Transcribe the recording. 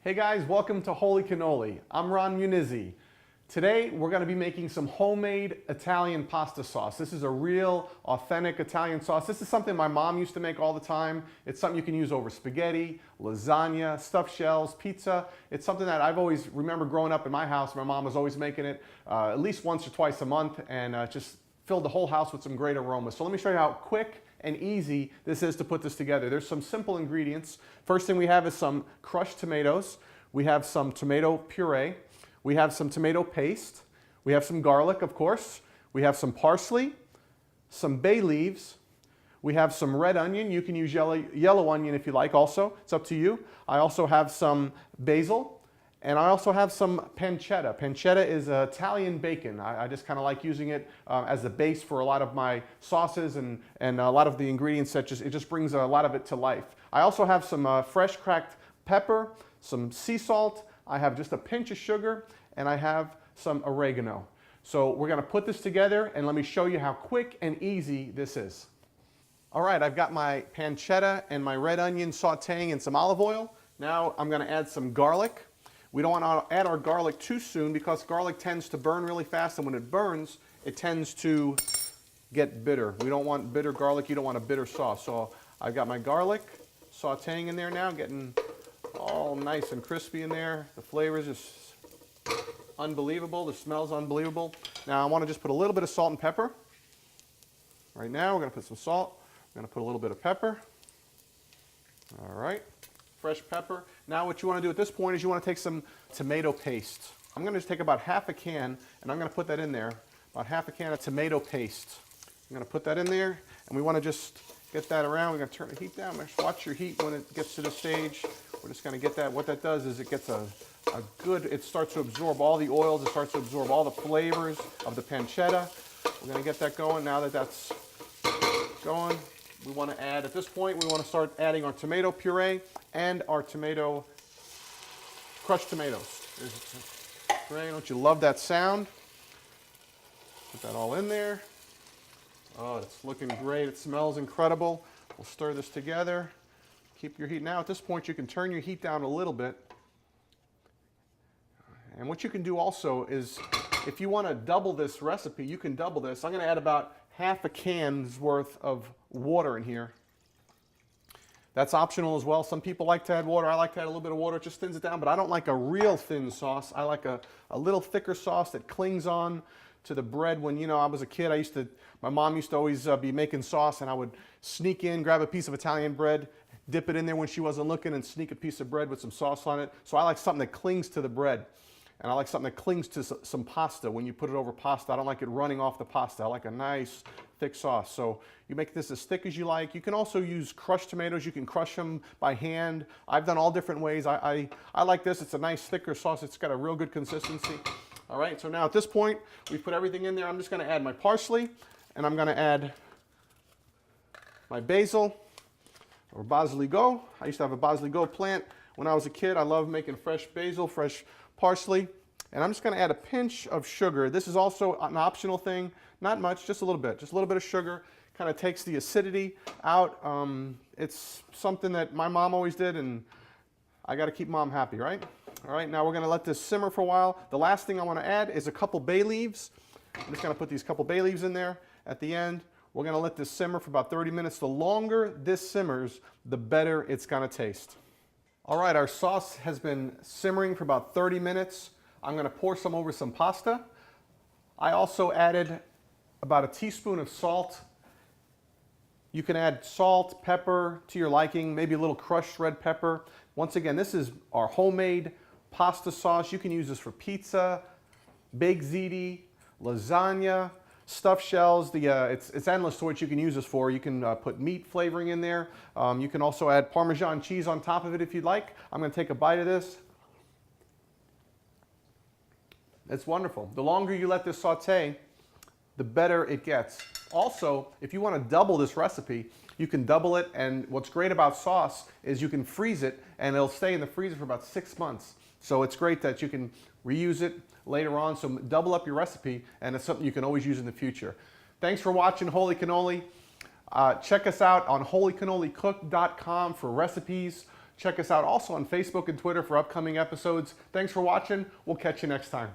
Hey guys, welcome to Holy Cannoli. I'm Ron Munizzi. Today we're going to be making some homemade Italian pasta sauce. This is a real authentic Italian sauce. This is something my mom used to make all the time. It's something you can use over spaghetti, lasagna, stuffed shells, pizza. It's something that I've always remember growing up in my house. My mom was always making it at least once or twice a month, and just filled the whole house with some great aromas. So let me show you how quick and easy this is to put this together. There's some simple ingredients. First thing we have is some crushed tomatoes. We have some tomato puree. We have some tomato paste. We have some garlic, of course. We have some parsley, some bay leaves. We have some red onion. You can use yellow onion if you like also. It's up to you. I also have some basil. And I also have some pancetta. Pancetta is Italian bacon. I just kind of like using it as the base for a lot of my sauces and a lot of the ingredients that it just brings a lot of it to life. I also have some fresh cracked pepper, some sea salt. I have just a pinch of sugar, and I have some oregano. So we're going to put this together, and let me show you how quick and easy this is. All right, I've got my pancetta and my red onion sauteing in some olive oil. Now I'm going to add some garlic. We don't want to add our garlic too soon because garlic tends to burn really fast, and when it burns, it tends to get bitter. We don't want bitter garlic. You don't want a bitter sauce. So I've got my garlic sauteing in there now, getting all nice and crispy in there. The flavor is just unbelievable. The smell's unbelievable. Now I want to just put a little bit of salt and pepper. Right now we're going to put some salt. We're going to put a little bit of pepper. All right. Fresh pepper. Now what you want to do at this point is you want to take some tomato paste. I'm going to just take about half a can, and I'm going to put that in there. About half a can of tomato paste. I'm going to put that in there, and we want to just get that around. We're going to turn the heat down. Just watch your heat when it gets to this stage. We're just going to get that. What that does is it gets a good, it starts to absorb all the oils. It starts to absorb all the flavors of the pancetta. We're going to get that going. Now that that's going, we want to add, at this point, we want to start adding our tomato puree and our crushed tomatoes. Great, don't you love that sound? Put that all in there. Oh, it's looking great. It smells incredible. We'll stir this together. Keep your heat. Now at this point, you can turn your heat down a little bit. And what you can do also is, if you want to double this recipe, you can double this. I'm going to add about half a can's worth of water in here. That's optional as well. Some people like to add water. I like to add a little bit of water. It just thins it down, but I don't like a real thin sauce. I like a little thicker sauce that clings on to the bread. When, you know, I was a kid, my mom used to always be making sauce, and I would sneak in, grab a piece of Italian bread, dip it in there when she wasn't looking, and sneak a piece of bread with some sauce on it. So I like something that clings to the bread. And I like something that clings to some pasta. When you put it over pasta, I don't like it running off the pasta. I like a nice thick sauce. So you make this as thick as you like. You can also use crushed tomatoes. You can crush them by hand. I've done all different ways. I like this. It's a nice thicker sauce. It's got a real good consistency. All right, so now at this point, we've put everything in there. I'm just going to add my parsley, and I'm going to add my basil, or basilico. I used to have a basilico plant when I was a kid. I love making fresh basil, fresh parsley, and I'm just going to add a pinch of sugar. This is also an optional thing, not much, just a little bit of sugar. Kind of takes the acidity out. It's something that my mom always did, and I got to keep mom happy, right? All right, now we're going to let this simmer for a while. The last thing I want to add is a couple bay leaves. I'm just going to put these couple bay leaves in there at the end. We're going to let this simmer for about 30 minutes. The longer this simmers, the better it's going to taste. All right, our sauce has been simmering for about 30 minutes. I'm going to pour some over some pasta. I also added about a teaspoon of salt. You can add salt, pepper to your liking, maybe a little crushed red pepper. Once again, this is our homemade pasta sauce. You can use this for pizza, baked ziti, lasagna, stuffed shells. It's endless to what you can use this for. You can put meat flavoring in there. You can also add Parmesan cheese on top of it if you'd like. I'm going to take a bite of this. It's wonderful. The longer you let this saute, the better it gets. Also, if you want to double this recipe, you can double it, and what's great about sauce is you can freeze it, and it'll stay in the freezer for about 6 months. So it's great that you can reuse it later on. So double up your recipe, and it's something you can always use in the future. Thanks for watching Holy Cannoli. Check us out on holycannolicook.com for recipes. Check us out also on Facebook and Twitter for upcoming episodes. Thanks for watching. We'll catch you next time.